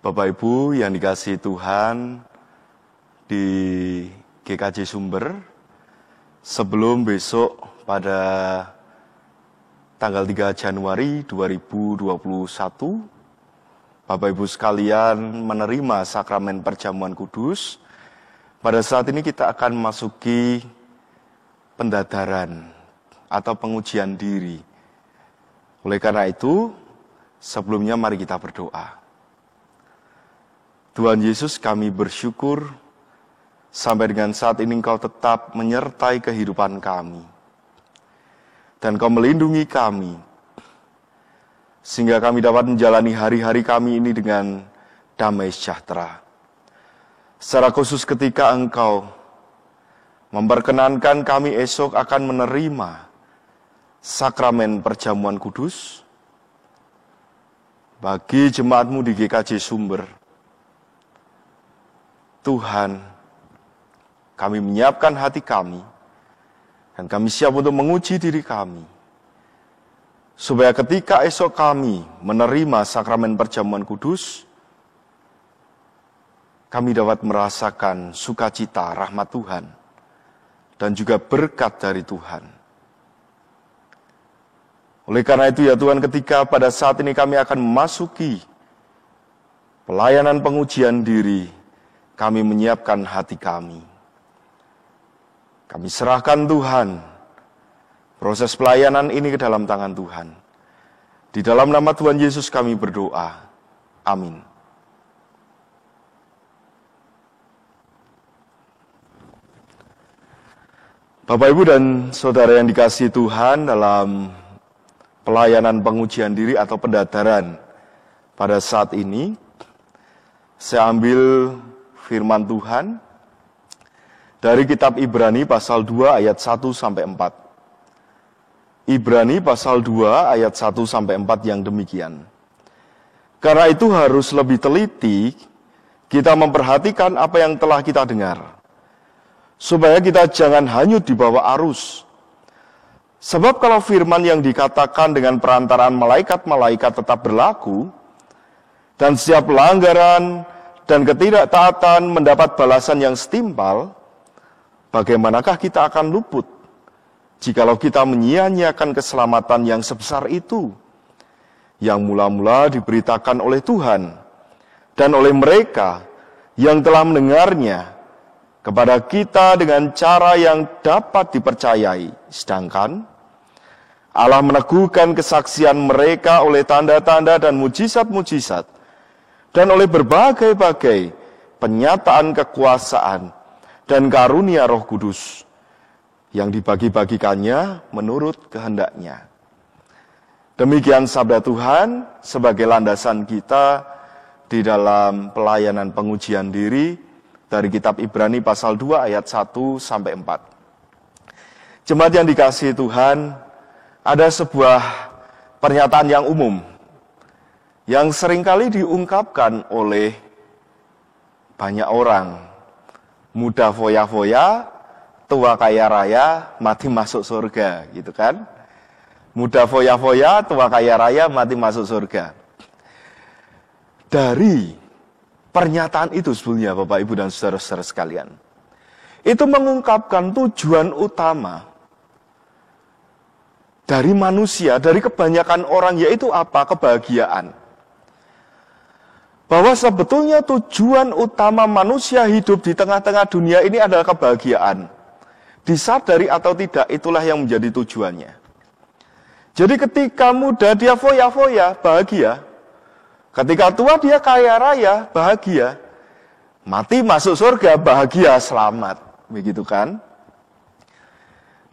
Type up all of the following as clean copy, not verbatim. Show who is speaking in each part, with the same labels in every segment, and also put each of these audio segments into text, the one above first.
Speaker 1: Bapak Ibu yang dikasihi Tuhan, di GKJ Sumber, sebelum besok pada tanggal 3 Januari 2021, Bapak Ibu sekalian menerima sakramen perjamuan kudus. Pada saat ini kita akan memasuki pendadaran atau pengujian diri. Oleh karena itu, sebelumnya mari kita berdoa. Tuhan Yesus, kami bersyukur sampai dengan saat ini Engkau tetap menyertai kehidupan kami. Dan Engkau melindungi kami, sehingga kami dapat menjalani hari-hari kami ini dengan damai sejahtera. Secara khusus ketika Engkau memperkenankan kami esok akan menerima sakramen perjamuan kudus bagi jemaat-Mu di GKJ Sumber. Tuhan, kami menyiapkan hati kami, dan kami siap untuk menguji diri kami, supaya ketika esok kami menerima sakramen perjamuan kudus, kami dapat merasakan sukacita rahmat Tuhan, dan juga berkat dari Tuhan. Oleh karena itu ya Tuhan, ketika pada saat ini kami akan memasuki pelayanan pengujian diri, kami menyiapkan hati kami. Kami serahkan Tuhan proses pelayanan ini ke dalam tangan Tuhan. Di dalam nama Tuhan Yesus kami berdoa. Amin. Bapak, Ibu, dan Saudara yang dikasihi Tuhan, dalam pelayanan pengujian diri atau pendadaran pada saat ini, saya ambil firman Tuhan dari kitab Ibrani pasal 2 ayat 1 sampai 4. Ibrani pasal 2 ayat 1 sampai 4 yang demikian. Karena itu harus lebih teliti kita memperhatikan apa yang telah kita dengar, supaya kita jangan hanyut di bawah arus. Sebab kalau firman yang dikatakan dengan perantaraan malaikat-malaikat tetap berlaku, dan setiap pelanggaran dan ketidaktaatan mendapat balasan yang setimpal, bagaimanakah kita akan luput jikalau kita menyia-nyiakan keselamatan yang sebesar itu, yang mula-mula diberitakan oleh Tuhan dan oleh mereka yang telah mendengarnya kepada kita dengan cara yang dapat dipercayai, sedangkan Allah meneguhkan kesaksian mereka oleh tanda-tanda dan mujizat-mujizat, dan oleh berbagai-bagai penyataan kekuasaan dan karunia Roh Kudus yang dibagi-bagikannya menurut kehendaknya. Demikian sabda Tuhan sebagai landasan kita di dalam pelayanan pengujian diri dari kitab Ibrani pasal 2 ayat 1 sampai 4. Jemaat yang dikasihi Tuhan, ada sebuah pernyataan yang umum yang seringkali diungkapkan oleh banyak orang. Muda foya-foya, tua kaya raya, mati masuk surga, gitu kan? Muda foya-foya, tua kaya raya, mati masuk surga. Dari pernyataan itu sebetulnya Bapak, Ibu, dan saudara-saudara sekalian, itu mengungkapkan tujuan utama dari manusia, dari kebanyakan orang, yaitu apa? Kebahagiaan. Bahwa sebetulnya tujuan utama manusia hidup di tengah-tengah dunia ini adalah kebahagiaan. Disadari atau tidak, itulah yang menjadi tujuannya. Jadi ketika muda dia foya-foya, bahagia. Ketika tua dia kaya raya, bahagia. Mati masuk surga, bahagia, selamat. Begitu kan?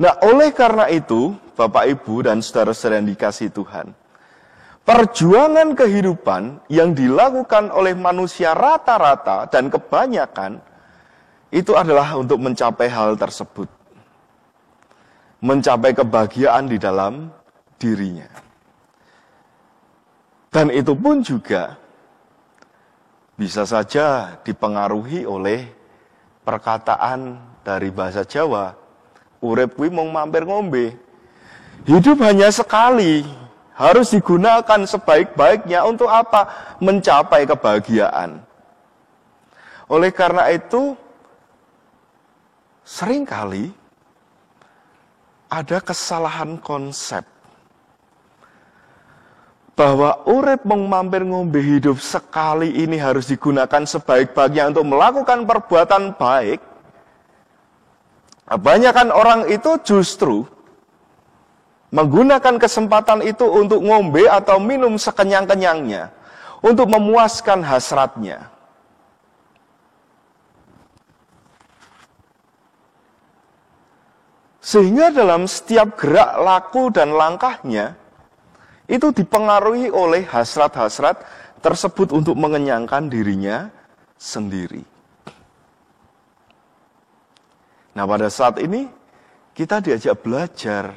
Speaker 1: Nah, oleh karena itu, Bapak, Ibu, dan saudara-saudara yang dikasihi Tuhan, perjuangan kehidupan yang dilakukan oleh manusia rata-rata dan kebanyakan itu adalah untuk mencapai hal tersebut. Mencapai kebahagiaan di dalam dirinya. Dan itu pun juga bisa saja dipengaruhi oleh perkataan dari bahasa Jawa, urip kuwi mung mampir ngombe. Hidup hanya sekali, harus digunakan sebaik-baiknya untuk apa? Mencapai kebahagiaan. Oleh karena itu, seringkali ada kesalahan konsep bahwa urip mung mampir ngombe hidup sekali ini harus digunakan sebaik-baiknya untuk melakukan perbuatan baik. Kebanyakan orang itu justru menggunakan kesempatan itu untuk ngombe atau minum sekenyang-kenyangnya, untuk memuaskan hasratnya. Sehingga dalam setiap gerak laku dan langkahnya, itu dipengaruhi oleh hasrat-hasrat tersebut untuk mengenyangkan dirinya sendiri. Nah, pada saat ini kita diajak belajar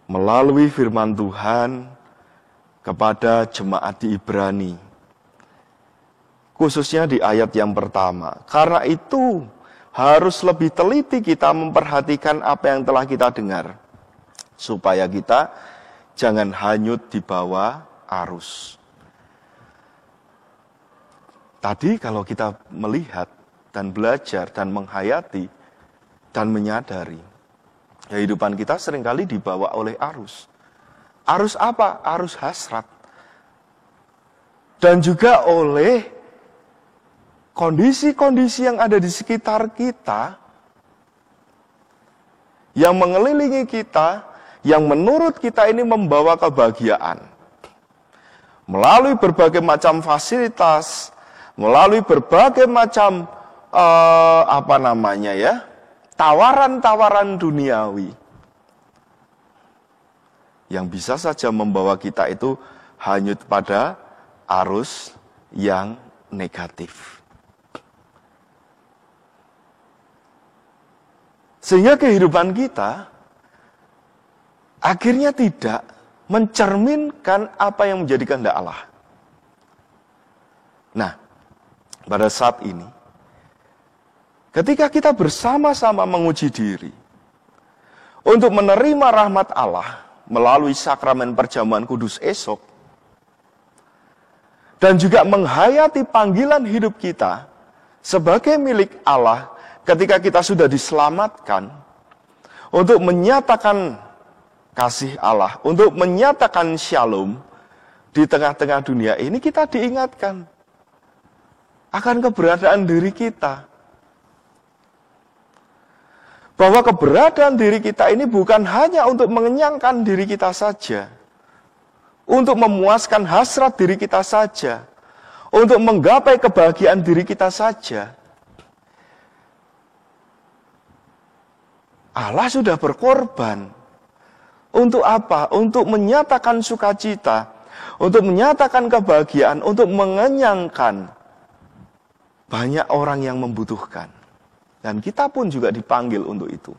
Speaker 1: melalui firman Tuhan kepada jemaat di Ibrani. Khususnya di ayat yang pertama. Karena itu harus lebih teliti kita memperhatikan apa yang telah kita dengar. Supaya kita jangan hanyut di bawah arus. Tadi kalau kita melihat dan belajar dan menghayati dan menyadari, kehidupan kita seringkali dibawa oleh arus. Arus apa? Arus hasrat. Dan juga oleh kondisi-kondisi yang ada di sekitar kita, yang mengelilingi kita, yang menurut kita ini membawa kebahagiaan. Melalui berbagai macam fasilitas, melalui berbagai macam tawaran-tawaran duniawi yang bisa saja membawa kita itu hanyut pada arus yang negatif. Sehingga kehidupan kita akhirnya tidak mencerminkan apa yang menjadi kehendak Allah. Nah, pada saat ini, ketika kita bersama-sama menguji diri untuk menerima rahmat Allah melalui sakramen perjamuan kudus esok, dan juga menghayati panggilan hidup kita sebagai milik Allah ketika kita sudah diselamatkan, untuk menyatakan kasih Allah, untuk menyatakan shalom di tengah-tengah dunia ini, kita diingatkan akan keberadaan diri kita. Bahwa keberadaan diri kita ini bukan hanya untuk mengenyangkan diri kita saja, untuk memuaskan hasrat diri kita saja, untuk menggapai kebahagiaan diri kita saja. Allah sudah berkorban. Untuk apa? Untuk menyatakan sukacita, untuk menyatakan kebahagiaan, untuk mengenyangkan banyak orang yang membutuhkan. Dan kita pun juga dipanggil untuk itu.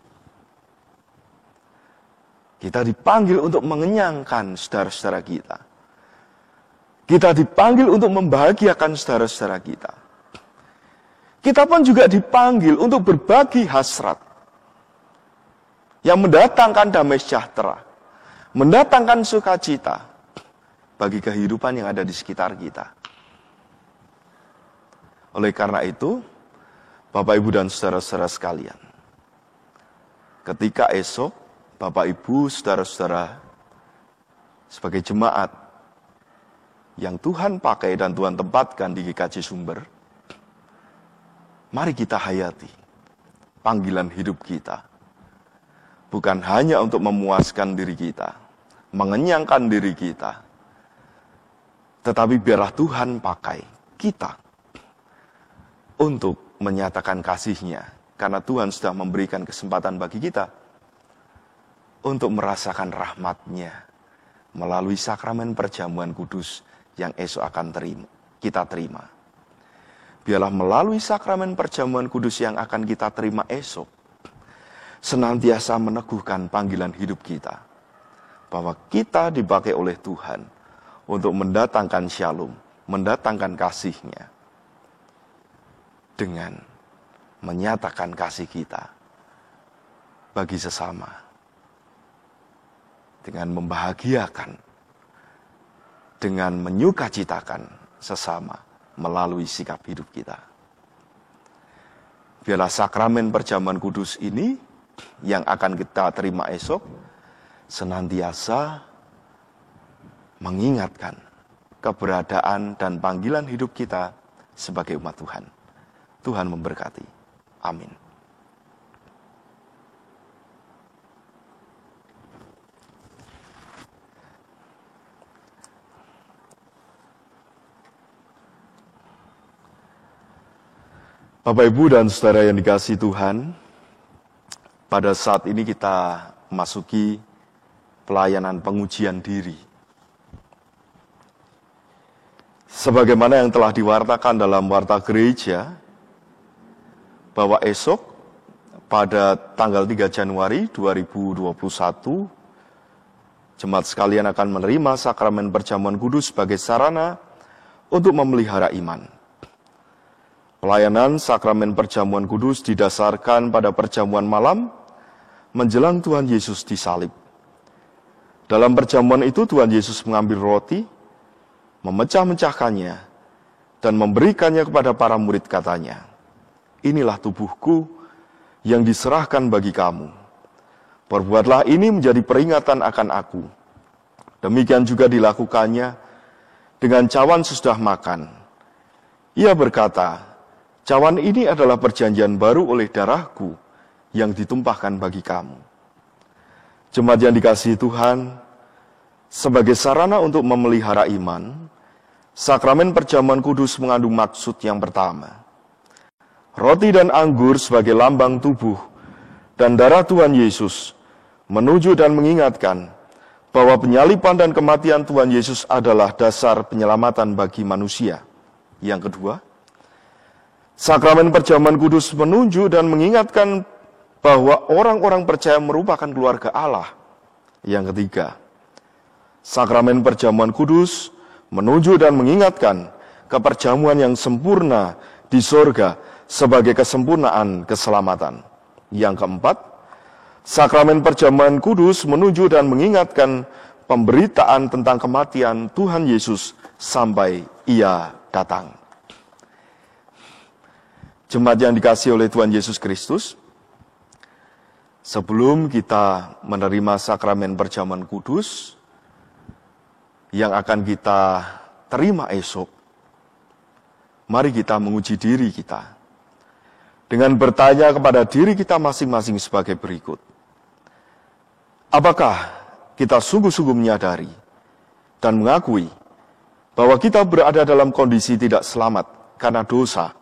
Speaker 1: Kita dipanggil untuk mengenyangkan saudara-saudara kita. Kita dipanggil untuk membahagiakan saudara-saudara kita. Kita pun juga dipanggil untuk berbagi hasrat yang mendatangkan damai sejahtera, mendatangkan sukacita bagi kehidupan yang ada di sekitar kita. Oleh karena itu, Bapak, Ibu, dan saudara-saudara sekalian, ketika esok, Bapak, Ibu, saudara-saudara, sebagai jemaat yang Tuhan pakai dan Tuhan tempatkan di GKJ Sumber, mari kita hayati panggilan hidup kita. Bukan hanya untuk memuaskan diri kita, mengenyangkan diri kita, tetapi biarlah Tuhan pakai kita untuk menyatakan kasih-Nya, karena Tuhan sudah memberikan kesempatan bagi kita untuk merasakan rahmat-Nya melalui sakramen perjamuan kudus yang esok akan kita terima. Biarlah melalui sakramen perjamuan kudus yang akan kita terima esok, senantiasa meneguhkan panggilan hidup kita, bahwa kita dipakai oleh Tuhan untuk mendatangkan shalom, mendatangkan kasih-Nya, dengan menyatakan kasih kita bagi sesama, dengan membahagiakan dengan menyukacitakan sesama melalui sikap hidup kita. Biarlah sakramen perjamuan kudus ini yang akan kita terima esok senantiasa mengingatkan keberadaan dan panggilan hidup kita sebagai umat Tuhan. Tuhan memberkati. Amin. Bapak, Ibu, dan Saudara yang dikasihi Tuhan, pada saat ini kita memasuki pelayanan pengujian diri. Sebagaimana yang telah diwartakan dalam warta gereja, bahwa esok pada tanggal 3 Januari 2021, jemaat sekalian akan menerima sakramen perjamuan kudus sebagai sarana untuk memelihara iman. Pelayanan sakramen perjamuan kudus didasarkan pada perjamuan malam menjelang Tuhan Yesus disalib. Dalam perjamuan itu Tuhan Yesus mengambil roti, memecah-mecahkannya, dan memberikannya kepada para murid, katanya, "Inilah tubuhku yang diserahkan bagi kamu. Perbuatlah ini menjadi peringatan akan aku." Demikian juga dilakukannya dengan cawan sesudah makan. Ia berkata, "Cawan ini adalah perjanjian baru oleh darahku yang ditumpahkan bagi kamu." Jemaat yang dikasihi Tuhan, sebagai sarana untuk memelihara iman, sakramen perjamuan kudus mengandung maksud yang pertama. Roti dan anggur sebagai lambang tubuh dan darah Tuhan Yesus menuju dan mengingatkan bahwa penyaliban dan kematian Tuhan Yesus adalah dasar penyelamatan bagi manusia. Yang kedua, sakramen perjamuan kudus menunjuk dan mengingatkan bahwa orang-orang percaya merupakan keluarga Allah. Yang ketiga, sakramen perjamuan kudus menunjuk dan mengingatkan keperjamuan yang sempurna di sorga sebagai kesempurnaan keselamatan. Yang keempat, sakramen perjamuan kudus menunjuk dan mengingatkan pemberitaan tentang kematian Tuhan Yesus sampai Ia datang. Jemaat yang dikasihi oleh Tuhan Yesus Kristus, sebelum kita menerima sakramen perjamuan kudus yang akan kita terima esok, mari kita menguji diri kita dengan bertanya kepada diri kita masing-masing sebagai berikut. Apakah kita sungguh-sungguh menyadari dan mengakui bahwa kita berada dalam kondisi tidak selamat karena dosa,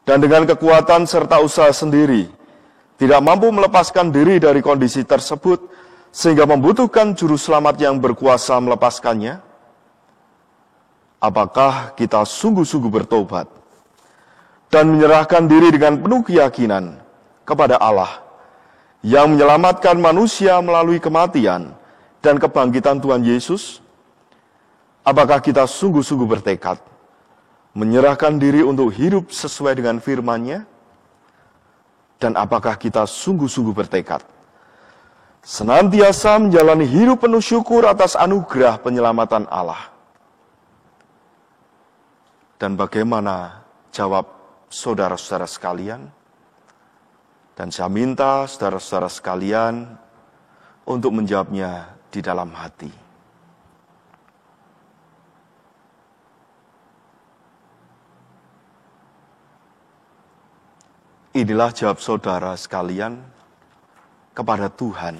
Speaker 1: dan dengan kekuatan serta usaha sendiri, tidak mampu melepaskan diri dari kondisi tersebut, sehingga membutuhkan juru selamat yang berkuasa melepaskannya? Apakah kita sungguh-sungguh bertobat dan menyerahkan diri dengan penuh keyakinan kepada Allah yang menyelamatkan manusia melalui kematian dan kebangkitan Tuhan Yesus? Apakah kita sungguh-sungguh bertekad menyerahkan diri untuk hidup sesuai dengan firman-Nya? Dan apakah kita sungguh-sungguh bertekad senantiasa menjalani hidup penuh syukur atas anugerah penyelamatan Allah? Dan bagaimana jawab saudara-saudara sekalian? Dan saya minta saudara-saudara sekalian untuk menjawabnya di dalam hati. Inilah jawab saudara sekalian kepada Tuhan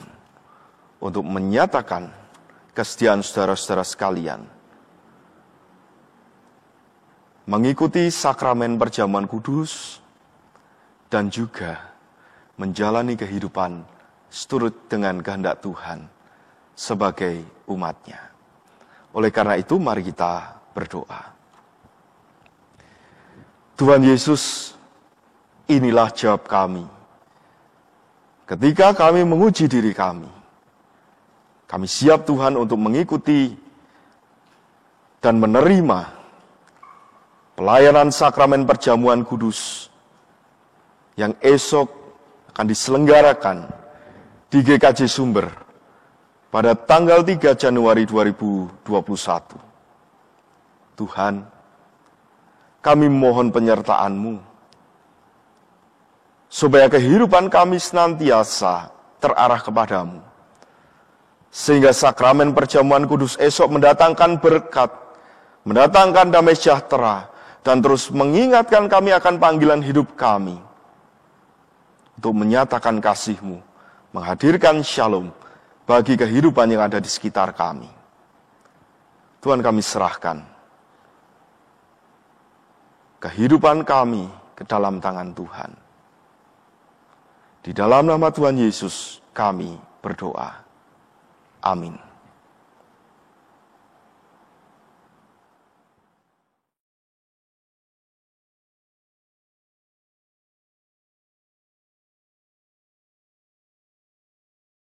Speaker 1: untuk menyatakan kesetiaan saudara-saudara sekalian mengikuti sakramen perjamuan kudus dan juga menjalani kehidupan seturut dengan kehendak Tuhan sebagai umat-Nya. Oleh karena itu, mari kita berdoa. Tuhan Yesus, inilah jawab kami. Ketika kami menguji diri kami siap Tuhan untuk mengikuti dan menerima pelayanan sakramen perjamuan kudus yang esok akan diselenggarakan di GKJ Sumber pada tanggal 3 Januari 2021. Tuhan, kami mohon penyertaan-Mu, supaya kehidupan kami senantiasa terarah kepadamu. Sehingga sakramen perjamuan kudus esok mendatangkan berkat, mendatangkan damai sejahtera, dan terus mengingatkan kami akan panggilan hidup kami, untuk menyatakan kasih-Mu, menghadirkan shalom bagi kehidupan yang ada di sekitar kami. Tuhan, kami serahkan kehidupan kami ke dalam tangan Tuhan. Di dalam nama Tuhan Yesus kami berdoa. Amin.